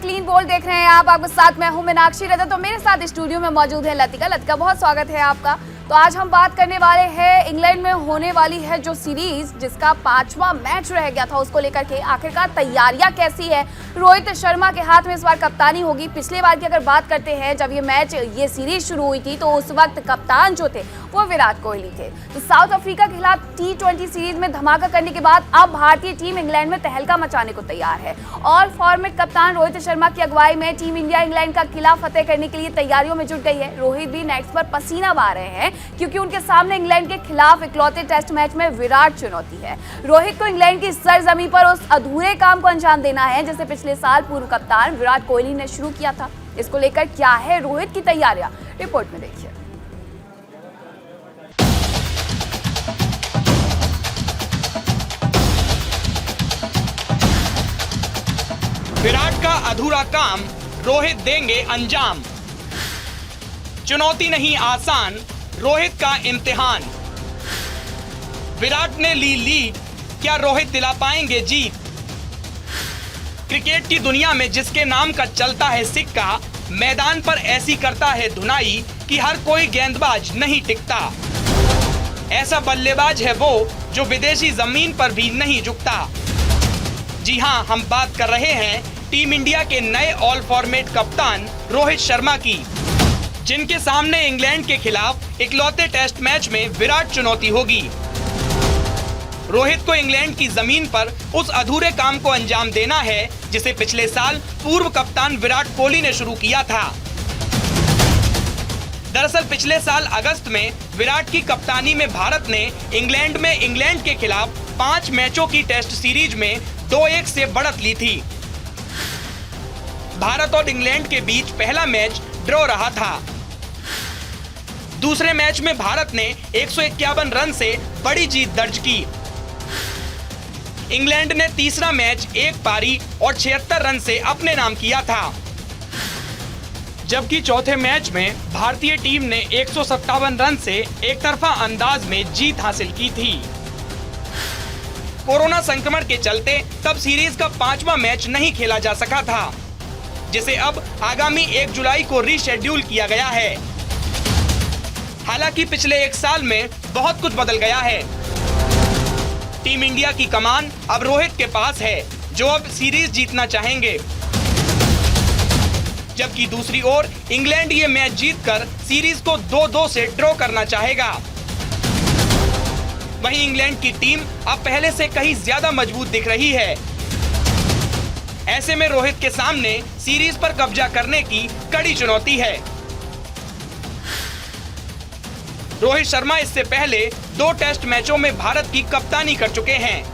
Clean bowled देख रहे हैं आप। आपके साथ मैं हूं मीनाक्षी रजत। तो मेरे साथ स्टूडियो में मौजूद है लतिका। लतिका, बहुत स्वागत है आपका। तो आज हम बात करने वाले हैं इंग्लैंड में होने वाली है जो सीरीज, जिसका 5वां मैच रह गया था, उसको लेकर के आखिरकार तैयारियां कैसी है। रोहित शर्मा के हाथ में इस बार कप्तानी होगी। पिछले बार की अगर बात करते हैं, जब ये सीरीज शुरू हुई थी, तो उस वक्त कप्तान जो थे वो विराट कोहली थे। तो साउथ अफ्रीका के खिलाफ T20 सीरीज में धमाका करने के बाद अब भारतीय टीम इंग्लैंड में तहलका मचाने को तैयार है। और फॉर्मेट कप्तान रोहित शर्मा की अगुवाई में टीम इंडिया इंग्लैंड का किला फतेह करने के लिए तैयारियों में जुट गई है। रोहित भी नेट्स पर पसीना बहा रहे हैं, क्योंकि उनके सामने इंग्लैंड के खिलाफ इकलौते टेस्ट मैच में विराट चुनौती है। रोहित को इंग्लैंड की सरजमीं पर उस अधूरे काम को अंजाम देना है जिसे पिछले साल पूर्व कप्तान विराट कोहली ने शुरू किया था। इसको लेकर क्या है रोहित की तैयारियां, रिपोर्ट में देखिए। विराट का अधूरा काम रोहित देंगे अंजाम। चुनौती नहीं आसान, रोहित का इम्तिहान। विराट ने ली लीड, क्या रोहित दिला पाएंगे जीत। क्रिकेट की दुनिया में जिसके नाम का चलता है सिक्का, मैदान पर ऐसी करता है धुनाई कि हर कोई गेंदबाज नहीं टिकता। ऐसा बल्लेबाज है वो जो विदेशी जमीन पर भी नहीं झुकता। जी हां, हम बात कर रहे हैं टीम इंडिया के नए ऑल फॉर्मेट कप्तान रोहित शर्मा की, जिनके सामने इंग्लैंड के खिलाफ इकलौते टेस्ट मैच में विराट चुनौती होगी। रोहित को इंग्लैंड की जमीन पर उस अधूरे काम को अंजाम देना है जिसे पिछले साल पूर्व कप्तान विराट कोहली ने शुरू किया था। दरअसल पिछले साल अगस्त में विराट की कप्तानी में भारत ने इंग्लैंड के खिलाफ 5 मैचों की टेस्ट सीरीज में 2-1 से बढ़त ली थी। भारत और इंग्लैंड के बीच पहला मैच ड्रॉ रहा था। दूसरे मैच में भारत ने 151 रन से बड़ी जीत दर्ज की। इंग्लैंड ने तीसरा मैच एक पारी और 76 रन से अपने नाम किया था, जबकि चौथे मैच में भारतीय टीम ने 157 रन से एक तरफा अंदाज में जीत हासिल की थी। कोरोना संक्रमण के चलते तब सीरीज का 5वां मैच नहीं खेला जा सका था, जिसे अब आगामी 1 जुलाई को रीशेड्यूल किया गया है। हालांकि पिछले 1 साल में बहुत कुछ बदल गया है। टीम इंडिया की कमान अब रोहित के पास है, जो अब सीरीज जीतना चाहेंगे, जबकि दूसरी ओर इंग्लैंड ये मैच जीतकर सीरीज को 2-2 से ड्रॉ करना चाहेगा। वहीं इंग्लैंड की टीम अब पहले से कहीं ज्यादा मजबूत दिख रही है। ऐसे में रोहित के सामने सीरीज पर कब्जा करने की कड़ी चुनौती है। रोहित शर्मा इससे पहले 2 टेस्ट मैचों में भारत की कप्तानी कर चुके हैं।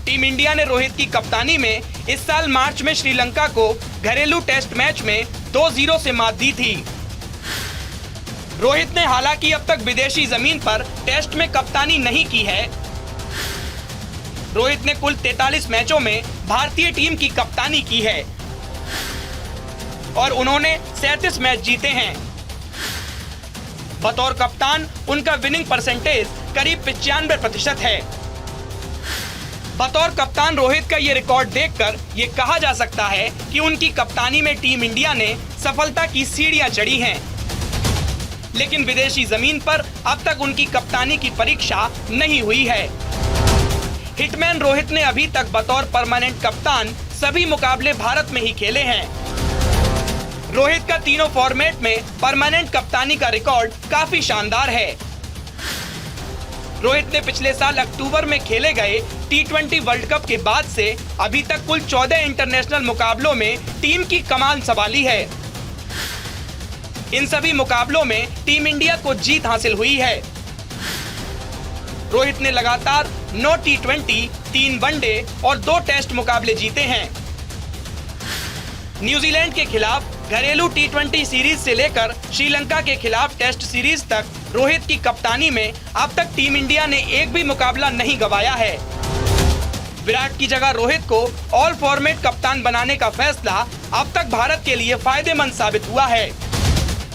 टीम इंडिया ने रोहित की कप्तानी में इस साल मार्च में श्रीलंका को घरेलू टेस्ट मैच में 2-0 से मात दी थी। रोहित ने हालांकि अब तक विदेशी जमीन पर टेस्ट में कप्तानी नहीं की है। रोहित ने कुल 43 मैचों में भारतीय टीम की कप्तानी की है और उन्होंने 37 मैच जीते हैं। बतौर कप्तान उनका विनिंग परसेंटेज करीब 95% है। बतौर कप्तान रोहित का ये रिकॉर्ड देखकर ये कहा जा सकता है कि उनकी कप्तानी में टीम इंडिया ने सफलता की सीढ़ियां चढ़ी हैं। लेकिन विदेशी जमीन पर अब तक उनकी कप्तानी की परीक्षा नहीं हुई है। हिटमैन रोहित ने अभी तक बतौर परमानेंट कप्तान सभी मुकाबले भारत में ही खेले हैं। रोहित का तीनों फॉर्मेट में परमानेंट कप्तानी का रिकॉर्ड काफी शानदार है। रोहित ने पिछले साल अक्टूबर में खेले गए T20 वर्ल्ड कप के बाद से अभी तक कुल 14 इंटरनेशनल मुकाबलों में टीम की कमान संभाली है। इन सभी मुकाबलों में टीम इंडिया को जीत हासिल हुई है। रोहित ने लगातार 9 T20, 3 वनडे और 2 टेस्ट मुकाबले जीते हैं। न्यूजीलैंड के खिलाफ घरेलू T20 सीरीज से लेकर श्रीलंका के खिलाफ टेस्ट सीरीज तक रोहित की कप्तानी में अब तक टीम इंडिया ने एक भी मुकाबला नहीं गंवाया है। विराट की जगह रोहित को ऑल फॉर्मेट कप्तान बनाने का फैसला अब तक भारत के लिए फायदेमंद साबित हुआ है।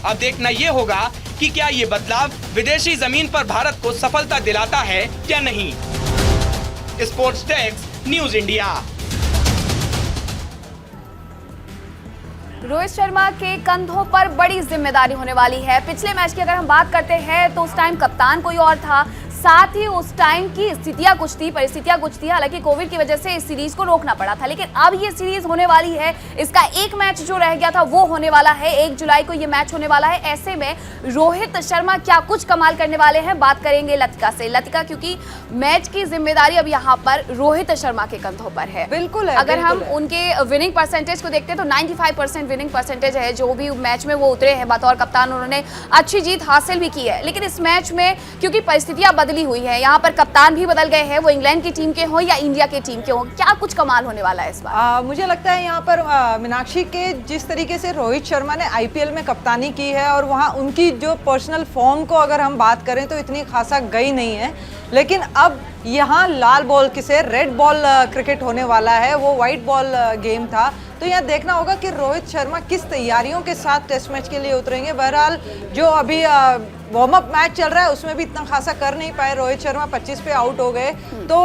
अब देखना ये होगा कि क्या ये बदलाव विदेशी जमीन पर भारत को सफलता दिलाता है या नहीं। Sports desk, news India. Rohit Sharma के कंधों पर बड़ी जिम्मेदारी होने वाली है। पिछले मैच की अगर हम बात करते हैं तो उस टाइम कप्तान कोई और था, साथ ही उस टाइम की स्थितियां कुछ थी, परिस्थितियां कुछ थी। हालांकि कोविड की वजह से इस सीरीज को रोकना पड़ा था, लेकिन अब ये सीरीज होने वाली है। इसका एक मैच जो रह गया था वो होने वाला है, 1 जुलाई को ये मैच होने वाला है। ऐसे में रोहित शर्मा क्या कुछ कमाल करने वाले हैं, बात करेंगे लतिका से। लतिका, क्योंकि मैच की जिम्मेदारी अब यहाँ पर रोहित शर्मा के कंधों पर है। बिल्कुल है। अगर हम उनके विनिंग परसेंटेज को देखते हैं तो 95% विनिंग परसेंटेज है। जो भी मैच में वो उतरे हैं बतौर कप्तान, उन्होंने अच्छी जीत हासिल भी की है। लेकिन इस मैच में क्योंकि परिस्थितियां बदली हुई है, यहाँ पर कप्तान भी बदल गए हैं, वो इंग्लैंड की टीम के हो या इंडिया के टीम के हो, क्या कुछ कमाल होने वाला है इस बार? मुझे लगता है यहाँ पर मीनाक्षी के जिस तरीके से रोहित शर्मा ने आईपीएल में कप्तानी की है और वहाँ उनकी जो पर्सनल फॉर्म को अगर हम बात करें तो इतनी खासा गई नहीं है, लेकिन अब यहाँ लाल बॉल से रेड बॉल क्रिकेट होने वाला है, वो वाइट बॉल गेम था। तो यहाँ देखना होगा कि रोहित शर्मा किस तैयारियों के साथ टेस्ट मैच के लिए उतरेंगे। बहरहाल जो अभी वार्म अप मैच चल रहा है उसमें भी इतना खासा कर नहीं पाए रोहित शर्मा, 25 पे आउट हो गए। तो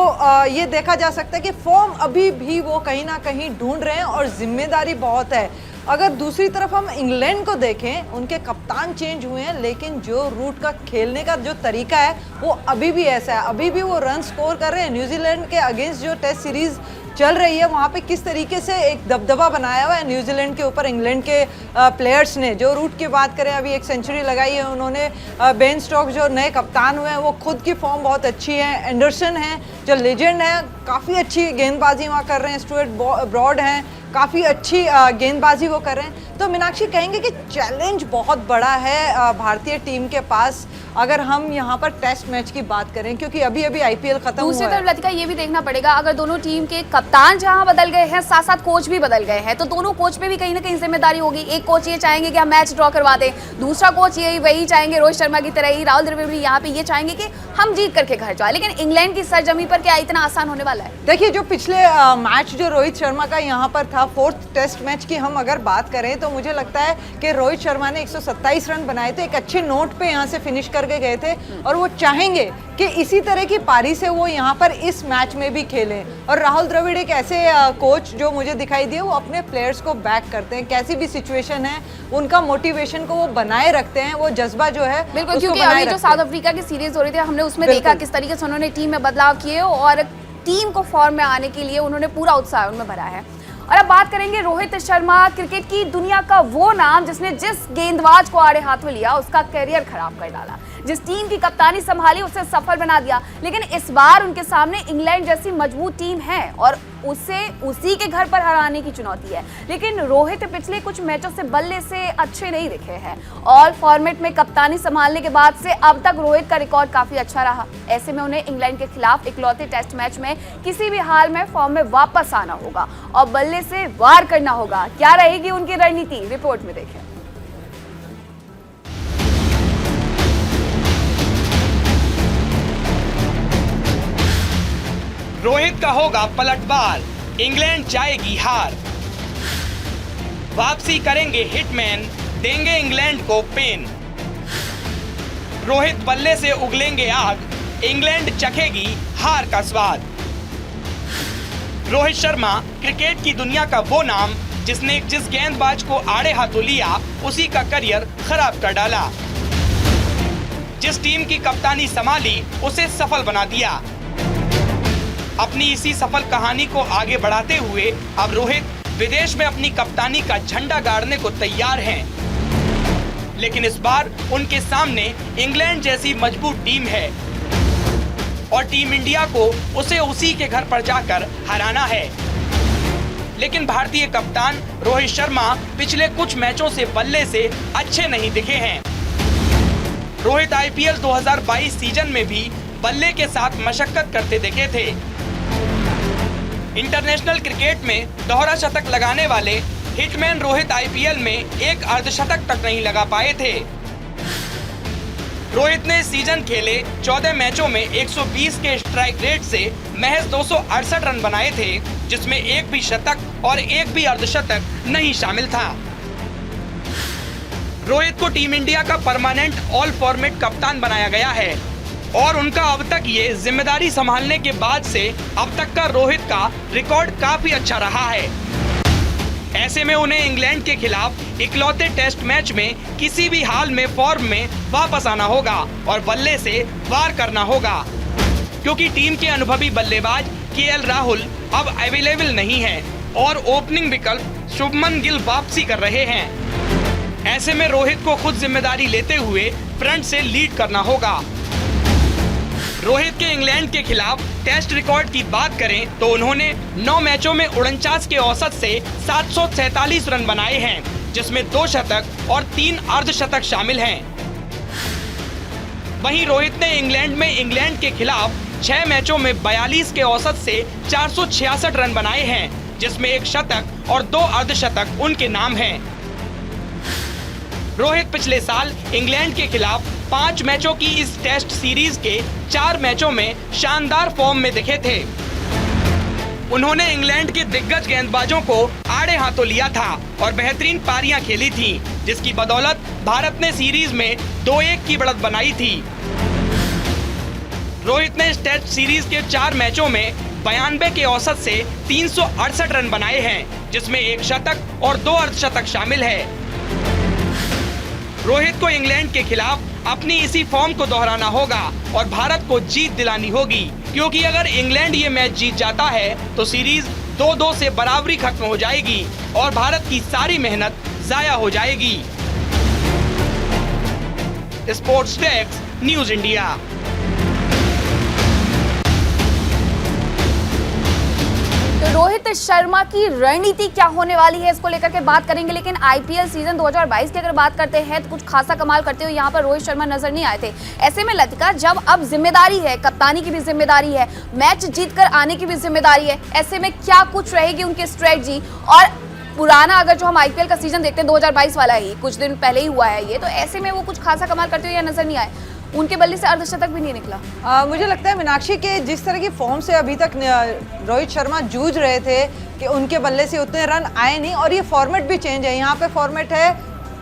ये देखा जा सकता है कि फॉर्म अभी भी वो कहीं ना कहीं ढूंढ रहे हैं और जिम्मेदारी बहुत है। अगर दूसरी तरफ हम इंग्लैंड को देखें, उनके कप्तान चेंज हुए हैं, लेकिन जो रूट का खेलने का जो तरीका है वो अभी भी ऐसा है, अभी भी वो रन स्कोर कर रहे हैं। न्यूजीलैंड के अगेंस्ट जो टेस्ट सीरीज चल रही है वहाँ पे किस तरीके से एक दबदबा बनाया हुआ है न्यूजीलैंड के ऊपर इंग्लैंड के प्लेयर्स ने। जो रूट की बात करें, अभी एक सेंचुरी लगाई है उन्होंने। बेन स्टोक्स जो नए कप्तान हुए हैं वो खुद की फॉर्म बहुत अच्छी है। एंडरसन है जो लेजेंड है, काफ़ी अच्छी गेंदबाजी वहाँ कर रहे हैं। स्टुअर्ट ब्रॉड हैं, काफ़ी अच्छी गेंदबाजी वो कर रहे हैं। तो मीनाक्षी कहेंगे कि चैलेंज बहुत बड़ा है भारतीय टीम के पास अगर हम यहाँ पर टेस्ट मैच की बात करें, क्योंकि अभी अभी आईपीएल खत्म हुआ है। दूसरी तरफ लतिका ये भी देखना पड़ेगा, अगर दोनों टीम के कप्तान जहां बदल गए हैं, साथ साथ कोच भी बदल गए हैं, तो दोनों कोच पे भी कहीं ना कहीं जिम्मेदारी होगी। एक कोच ये चाहेंगे कि हम मैच ड्रॉ करवा दें, दूसरा कोच ये वही चाहेंगे रोहित शर्मा की तरह ही, राहुल द्रविड़ भी यहाँ पे ये चाहेंगे कि हम जीत करके घर जाए। लेकिन इंग्लैंड की सरजमी पर क्या इतना आसान होने वाला है? देखिए, जो पिछले मैच जो रोहित शर्मा का यहाँ पर था, 4th टेस्ट मैच की हम अगर बात करें तो मुझे लगता है कि रोहित शर्मा ने 127 रन बनाए थे, एक अच्छे नोट पे यहाँ से फिनिश करके गए थे और वो चाहेंगे कि इसी तरह की पारी से वो यहाँ पर इस मैच में भी खेलें। और राहुल द्रविड़ एक ऐसे कोच जो मुझे दिखाई दिए, वो अपने प्लेयर्स को बैक करते हैं, कैसी भी सिचुएशन है उनका मोटिवेशन को वो बनाए रखते हैं, वो जज्बा जो है बिल्कुल। क्योंकि अभी जो साउथ अफ्रीका की सीरीज हो रही थी, हमने उसमें देखा किस तरीके से उन्होंने टीम में बदलाव किए और टीम को फॉर्म में आने के लिए उन्होंने पूरा उत्साह उनमें भरा है। और अब बात करेंगे रोहित शर्मा, क्रिकेट की दुनिया का वो नाम जिसने जिस गेंदबाज को आड़े हाथों लिया उसका करियर खराब कर डाला, जिस टीम की कप्तानी संभाली उसे सफल बना दिया। लेकिन इस बार उनके सामने इंग्लैंड जैसी मजबूत टीम है और उसे उसी के घर पर हराने की चुनौती है। लेकिन रोहित पिछले कुछ मैचों से बल्ले से अच्छे नहीं दिखे हैं। ऑल फॉर्मेट में कप्तानी संभालने के बाद से अब तक रोहित का रिकॉर्ड काफी अच्छा रहा। ऐसे में उन्हें इंग्लैंड के खिलाफ इकलौते टेस्ट मैच में किसी भी हाल में फॉर्म में वापस आना होगा और बल्ले से वार करना होगा। क्या रहेगी उनकी रणनीति, रिपोर्ट में देखें। रोहित का होगा पलटवार, इंग्लैंड जाएगी हार। वापसी करेंगे हिटमैन, देंगे इंग्लैंड को पेन। रोहित बल्ले से उगलेंगे आग, इंग्लैंड चखेगी हार का स्वाद। रोहित शर्मा क्रिकेट की दुनिया का वो नाम जिसने जिस गेंदबाज को आड़े हाथों लिया उसी का करियर खराब कर डाला। जिस टीम की कप्तानी संभाली उसे सफल बना दिया। अपनी इसी सफल कहानी को आगे बढ़ाते हुए अब रोहित विदेश में अपनी कप्तानी का झंडा गाड़ने को तैयार हैं। लेकिन इस बार उनके सामने इंग्लैंड जैसी मजबूत टीम है और टीम इंडिया को उसे उसी के घर पर जाकर हराना है। लेकिन भारतीय कप्तान रोहित शर्मा पिछले कुछ मैचों से बल्ले से अच्छे नहीं दिखे हैं। रोहित आईपीएल 2022 सीजन में भी बल्ले के साथ मशक्कत करते दिखे थे। इंटरनेशनल क्रिकेट में दोहरा शतक लगाने वाले हिटमैन रोहित आईपीएल में एक अर्धशतक तक नहीं लगा पाए थे। रोहित ने सीजन खेले 14 मैचों में 120 के स्ट्राइक रेट से महज 268 रन बनाए थे, जिसमें एक भी शतक और एक भी अर्धशतक नहीं शामिल था। रोहित को टीम इंडिया का परमानेंट ऑल फॉर्मेट कप्तान बनाया गया है और उनका अब तक ये जिम्मेदारी संभालने के बाद से अब तक का रोहित का रिकॉर्ड काफी अच्छा रहा है। ऐसे में उन्हें इंग्लैंड के खिलाफ इकलौते टेस्ट मैच में किसी भी हाल में फॉर्म में वापस आना होगा और बल्ले से वार करना होगा, क्योंकि टीम के अनुभवी बल्लेबाज केएल राहुल अब अवेलेबल नहीं है और ओपनिंग विकल्प शुभमन गिल वापसी कर रहे हैं। ऐसे में रोहित को खुद जिम्मेदारी लेते हुए फ्रंट से लीड करना होगा। रोहित के इंग्लैंड के खिलाफ टेस्ट रिकॉर्ड की बात करें तो उन्होंने 9 मैचों में 49 के औसत से 747 रन बनाए हैं, जिसमें 2 शतक और 3 अर्धशतक शामिल हैं। वहीं रोहित ने इंग्लैंड के खिलाफ 6 मैचों में 42 के औसत से 466 रन बनाए हैं, जिसमें 1 शतक और 2 अर्धशतक उनके नाम हैं। रोहित पिछले साल इंग्लैंड के खिलाफ 5 मैचों की इस टेस्ट सीरीज के 4 मैचों में शानदार फॉर्म में दिखे थे। उन्होंने इंग्लैंड के दिग्गज गेंदबाजों को आड़े हाथों लिया था और बेहतरीन पारियां खेली थी, जिसकी बदौलत भारत ने सीरीज में 2-1 की बढ़त बनाई थी। रोहित ने इस टेस्ट सीरीज के 4 मैचों में 92 के औसत से 368 रन बनाए हैं, जिसमें 1 शतक और 2 अर्धशतक शामिल है। रोहित को इंग्लैंड के खिलाफ अपनी इसी फॉर्म को दोहराना होगा और भारत को जीत दिलानी होगी, क्योंकि अगर इंग्लैंड ये मैच जीत जाता है तो सीरीज 2-2 से बराबरी खत्म हो जाएगी और भारत की सारी मेहनत जाया हो जाएगी। Sports desk, news India. तो रोहित शर्मा की रणनीति क्या होने वाली है, इसको लेकर के बात करेंगे। लेकिन आईपीएल सीजन 2022 की अगर बात करते हैं तो कुछ खासा कमाल करते हुए यहाँ पर रोहित शर्मा नजर नहीं आए थे। ऐसे में लतिका, जब अब जिम्मेदारी है, कप्तानी की भी जिम्मेदारी है, मैच जीतकर आने की भी जिम्मेदारी है, ऐसे में क्या कुछ रहेगी उनकी स्ट्रेटजी? और पुराना अगर जो हम आईपीएल का सीजन देखते हैं 2022 वाला ही कुछ दिन पहले ही हुआ है ये, तो ऐसे में वो कुछ खासा कमाल करते हुए नजर नहीं आए। उनके बल्ले से अर्धशतक भी नहीं निकला। मुझे लगता है मीनाक्षी के जिस तरह की फॉर्म से अभी तक रोहित शर्मा जूझ रहे थे कि उनके बल्ले से उतने रन आए नहीं, और ये फॉर्मेट भी चेंज है। यहाँ पे फॉर्मेट है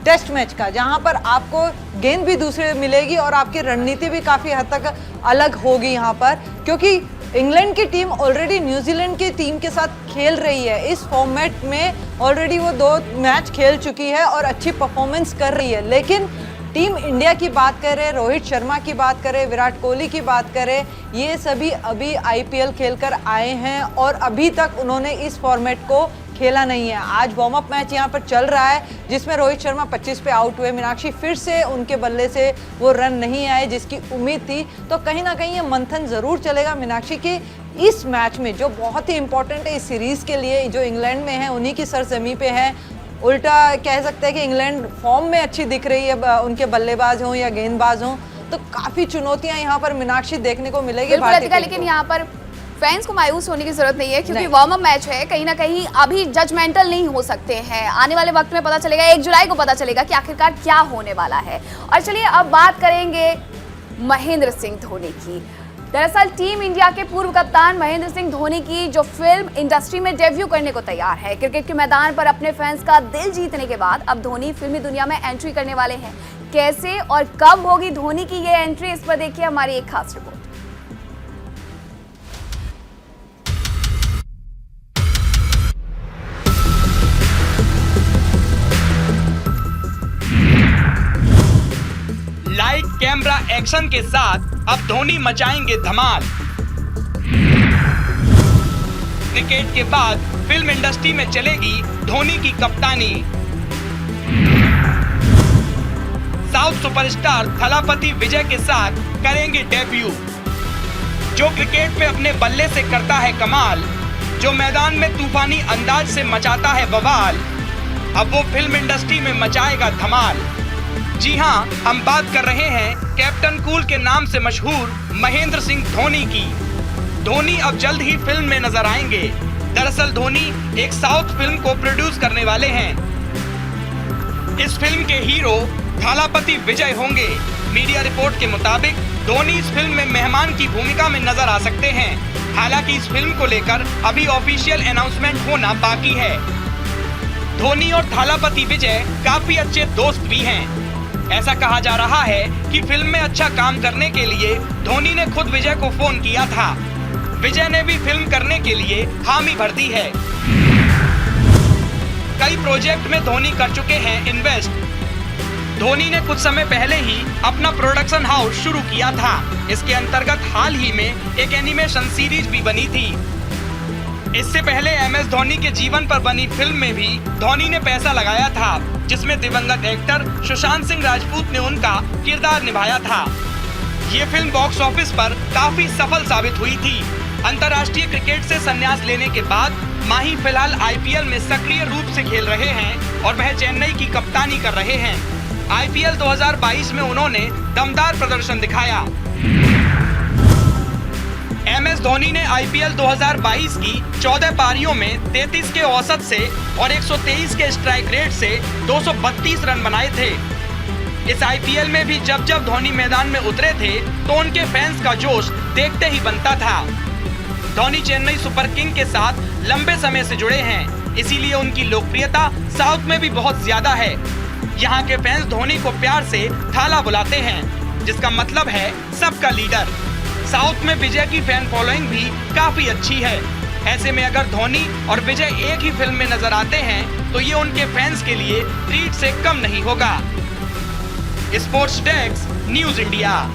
टेस्ट मैच का, जहाँ पर आपको गेंद भी दूसरे मिलेगी और आपकी रणनीति भी काफ़ी हद तक अलग होगी यहाँ पर, क्योंकि इंग्लैंड की टीम ऑलरेडी न्यूजीलैंड की टीम के साथ खेल रही है। इस फॉर्मेट में ऑलरेडी वो 2 मैच खेल चुकी है और अच्छी परफॉर्मेंस कर रही है। लेकिन टीम इंडिया की बात करें, रोहित शर्मा की बात करें, विराट कोहली की बात करें, ये सभी अभी आईपीएल खेलकर आए हैं और अभी तक उन्होंने इस फॉर्मेट को खेला नहीं है। आज वार्म अप मैच यहाँ पर चल रहा है जिसमें रोहित शर्मा 25 पे आउट हुए। मीनाक्षी, फिर से उनके बल्ले से वो रन नहीं आए जिसकी उम्मीद थी, तो कहीं ना कहीं ये मंथन ज़रूर चलेगा मीनाक्षी की इस मैच में, जो बहुत ही इंपॉर्टेंट है इस सीरीज़ के लिए, जो इंग्लैंड में है, उन्हीं की सरजमी पे है। उल्टा कह सकते हैं कि इंग्लैंड फॉर्म में अच्छी दिख रही है, उनके बल्लेबाज हों या गेंदबाज हों, तो काफ़ी चुनौतियां यहाँ पर मीनाक्षी देखने को मिलेगी। लेकिन यहाँ पर फैंस को मायूस होने की जरूरत नहीं है, क्योंकि वार्म अप मैच है, कहीं ना कहीं अभी जजमेंटल नहीं हो सकते हैं। आने वाले वक्त में पता चलेगा, 1 जुलाई को पता चलेगा कि आखिरकार क्या होने वाला है। और चलिए अब बात करेंगे महेंद्र सिंह धोनी की। दरअसल टीम इंडिया के पूर्व कप्तान महेंद्र सिंह धोनी की जो फिल्म इंडस्ट्री में डेब्यू करने को तैयार है। क्रिकेट के मैदान पर अपने फैंस का दिल जीतने के बाद अब धोनी फिल्मी दुनिया में एंट्री करने वाले हैं। कैसे और कब होगी धोनी की ये एंट्री, इस पर देखिए हमारी एक खास रिपोर्ट। लाइट कैमरा एक्शन के साथ अब धोनी मचाएंगे धमाल। क्रिकेट के बाद फिल्म इंडस्ट्री में चलेगी धोनी की कप्तानी। साउथ सुपरस्टार थलापति विजय के साथ करेंगे डेब्यू। जो क्रिकेट में अपने बल्ले से करता है कमाल, जो मैदान में तूफानी अंदाज से मचाता है बवाल, अब वो फिल्म इंडस्ट्री में मचाएगा धमाल। जी हां, हम बात कर रहे हैं कैप्टन कूल के नाम से मशहूर महेंद्र सिंह धोनी की। धोनी अब जल्द ही फिल्म में नजर आएंगे। दरअसल धोनी एक साउथ फिल्म को प्रोड्यूस करने वाले हैं। इस फिल्म के हीरो थालापति विजय होंगे। मीडिया रिपोर्ट के मुताबिक धोनी इस फिल्म में मेहमान की भूमिका में नजर आ सकते हैं। हालांकि इस फिल्म को लेकर अभी ऑफिशियल अनाउंसमेंट होना बाकी है। धोनी और थालापति विजय काफी अच्छे दोस्त भी हैं। ऐसा कहा जा रहा है कि फिल्म में अच्छा काम करने के लिए धोनी ने खुद विजय को फोन किया था। विजय ने भी फिल्म करने के लिए हामी भर दी है। कई प्रोजेक्ट में धोनी कर चुके हैं इन्वेस्ट। धोनी ने कुछ समय पहले ही अपना प्रोडक्शन हाउस शुरू किया था। इसके अंतर्गत हाल ही में एक एनिमेशन सीरीज भी बनी थी। इससे पहले MS धोनी के जीवन पर बनी फिल्म में भी धोनी ने पैसा लगाया था, जिसमें दिवंगत एक्टर सुशांत सिंह राजपूत ने उनका किरदार निभाया था। ये फिल्म बॉक्स ऑफिस पर काफी सफल साबित हुई थी। अंतर्राष्ट्रीय क्रिकेट से संन्यास लेने के बाद माही फिलहाल IPL में सक्रिय रूप से खेल रहे हैं और वह चेन्नई की कप्तानी कर रहे हैं। IPL 2022 में उन्होंने दमदार प्रदर्शन दिखाया। MS धोनी ने IPL 2022 की 14 पारियों में 33 के औसत से और 123 के स्ट्राइक रेट से 232 रन बनाए थे। इस IPL में भी जब जब धोनी मैदान में उतरे थे तो उनके फैंस का जोश देखते ही बनता था। धोनी चेन्नई सुपर किंग के साथ लंबे समय से जुड़े हैं, इसीलिए उनकी लोकप्रियता साउथ में भी बहुत ज्यादा है। यहाँ के फैंस धोनी को प्यार से थाला बुलाते हैं, जिसका मतलब है सबका लीडर। साउथ में विजय की फैन फॉलोइंग भी काफी अच्छी है। ऐसे में अगर धोनी और विजय एक ही फिल्म में नजर आते हैं तो ये उनके फैंस के लिए ट्रीट से कम नहीं होगा। Sports desk, news India.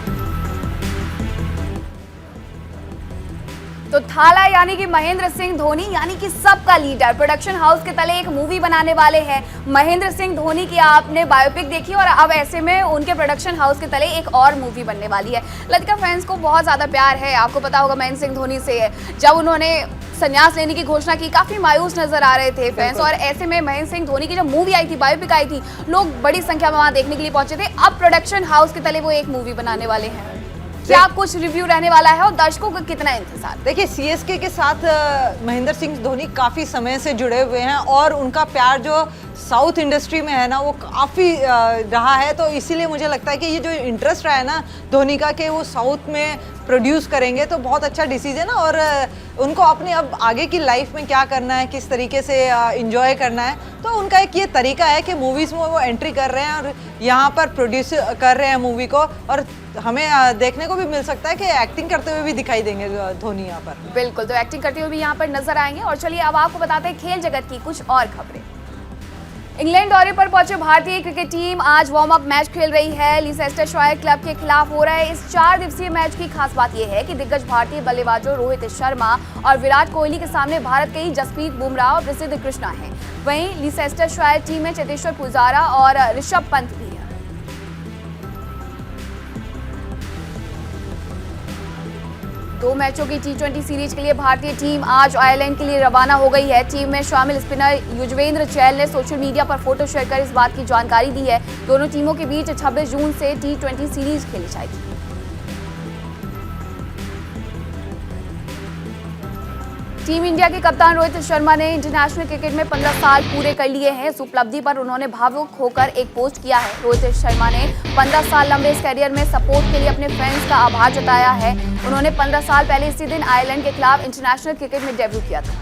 तो थाला यानी कि महेंद्र सिंह धोनी यानी कि सबका लीडर प्रोडक्शन हाउस के तले एक मूवी बनाने वाले हैं। महेंद्र सिंह धोनी की आपने बायोपिक देखी और अब ऐसे में उनके प्रोडक्शन हाउस के तले एक और मूवी बनने वाली है। लतिका, फैंस को बहुत ज़्यादा प्यार है, आपको पता होगा महेंद्र सिंह धोनी से। जब उन्होंने संन्यास लेने की घोषणा की काफ़ी मायूस नजर आ रहे थे फैंस, और ऐसे में महेंद्र सिंह धोनी की जब मूवी आई थी, बायोपिक आई थी, लोग बड़ी संख्या में वहाँ देखने के लिए पहुंचे थे। अब प्रोडक्शन हाउस के तले वो एक मूवी बनाने वाले हैं। क्या कुछ रिव्यू रहने वाला है और दर्शकों का कितना इंतजार? देखिए, CSK के साथ महेंद्र सिंह धोनी काफ़ी समय से जुड़े हुए हैं और उनका प्यार जो साउथ इंडस्ट्री में है ना वो काफ़ी रहा है। तो इसीलिए मुझे लगता है कि ये जो इंटरेस्ट रहा है ना धोनी का कि वो साउथ में प्रोड्यूस करेंगे तो बहुत अच्छा डिसीजन है। और उनको अपने अब आगे की लाइफ में क्या करना है, किस तरीके से इंजॉय करना है, तो उनका एक ये तरीका है कि मूवीज़ में वो एंट्री कर रहे हैं और यहाँ पर प्रोड्यूस कर रहे हैं मूवी को। और हमें देखने को भी मिल सकता है कि एक्टिंग करते हुए भी दिखाई देंगे धोनी यहाँ पर। बिल्कुल, तो एक्टिंग करते हुए भी यहाँ पर नजर आएंगे। और चलिए अब आपको बताते हैं खेल जगत की कुछ और खबरें। इंग्लैंड दौरे पर पहुंचे भारतीय क्रिकेट टीम आज वार्म अप मैच खेल रही है। लीसेस्टरशायर क्लब के खिलाफ हो रहा है इस 4 दिवसीय मैच की खास बात यह है कि दिग्गज भारतीय बल्लेबाजों रोहित शर्मा और विराट कोहली के सामने भारत के ही जसप्रीत बुमराह और प्रसिद्ध कृष्णा हैं। वहीं लीसेस्टरशायर टीम में चेतेश्वर पुजारा और ऋषभ पंत भी हैं। 2 मैचों की T20 सीरीज के लिए भारतीय टीम आज आयरलैंड के लिए रवाना हो गई है। टीम में शामिल स्पिनर युजवेंद्र चहल ने सोशल मीडिया पर फोटो शेयर कर इस बात की जानकारी दी है। दोनों टीमों के बीच 26 जून से T20 सीरीज खेली जाएगी। टीम इंडिया के कप्तान रोहित शर्मा ने इंटरनेशनल क्रिकेट में 15 साल पूरे कर लिए हैं। इस उपलब्धि पर उन्होंने भावुक होकर एक पोस्ट किया है। रोहित शर्मा ने 15 साल लंबे इस करियर में सपोर्ट के लिए अपने फैंस का आभार जताया है। उन्होंने 15 साल पहले इसी दिन आयरलैंड के खिलाफ इंटरनेशनल क्रिकेट में डेब्यू किया था।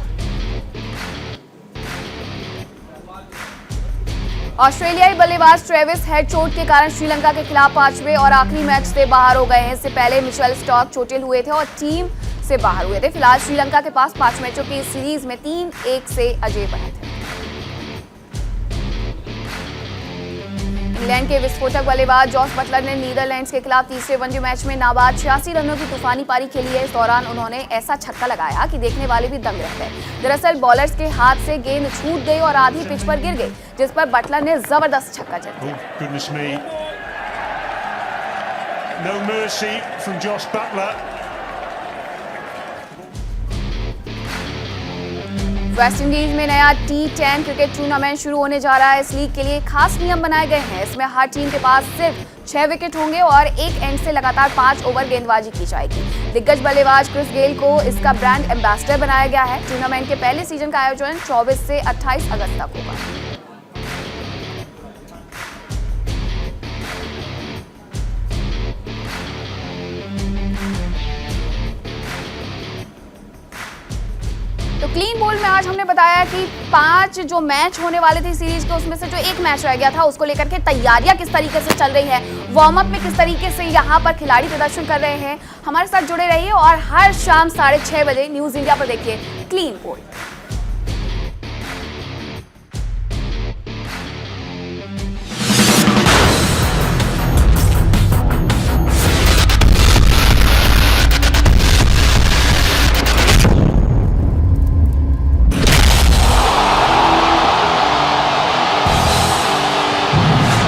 ऑस्ट्रेलियाई बल्लेबाज ट्रेविस हेड चोट के कारण श्रीलंका के खिलाफ 5वें और आखिरी मैच से बाहर हो गए हैं। इससे पहले मिचेल स्टार्क चोटिल हुए थे और टीम से बाहर हुए थे। फिलहाल श्रीलंका के पास 5 मैचों की सीरीज में 3-1 से अजय बने थे। इंग्लैंड के विस्फोटक बल्लेबाज जॉस बटलर ने नीदरलैंड्स के खिलाफ तीसरे वनडे मैच में नाबाद 86 रनों की तूफानी पारी खेली है। इस दौरान उन्होंने ऐसा छक्का लगाया कि देखने वाले भी दंग रह गए। दरअसल बॉलर्स के हाथ से गेंद छूट गई और आधी पिच पर गिर गई, जिस पर बटलर ने जबरदस्त छक्का जड़ दिया। No mercy from Josh Butler. West Indies में नया T10 क्रिकेट टूर्नामेंट शुरू होने जा रहा है। इस लीग के लिए खास नियम बनाए गए हैं। इसमें हर टीम के पास सिर्फ 6 विकेट होंगे और एक एंड से लगातार 5 ओवर गेंदबाजी की जाएगी। दिग्गज बल्लेबाज क्रिस गेल को इसका ब्रांड एम्बेसडर बनाया गया है। टूर्नामेंट के पहले सीजन का आयोजन 24 से 28 अगस्त तक होगा। तो क्लीन बोल्ड में आज हमने बताया कि 5 जो मैच होने वाले थे सीरीज के, उसमें से जो एक मैच रह गया था उसको लेकर के तैयारियां किस तरीके से चल रही है, वार्म अप में किस तरीके से यहां पर खिलाड़ी प्रदर्शन कर रहे हैं। हमारे साथ जुड़े रहिए और हर शाम 6:30 बजे न्यूज इंडिया पर देखिए क्लीन बोल्ड।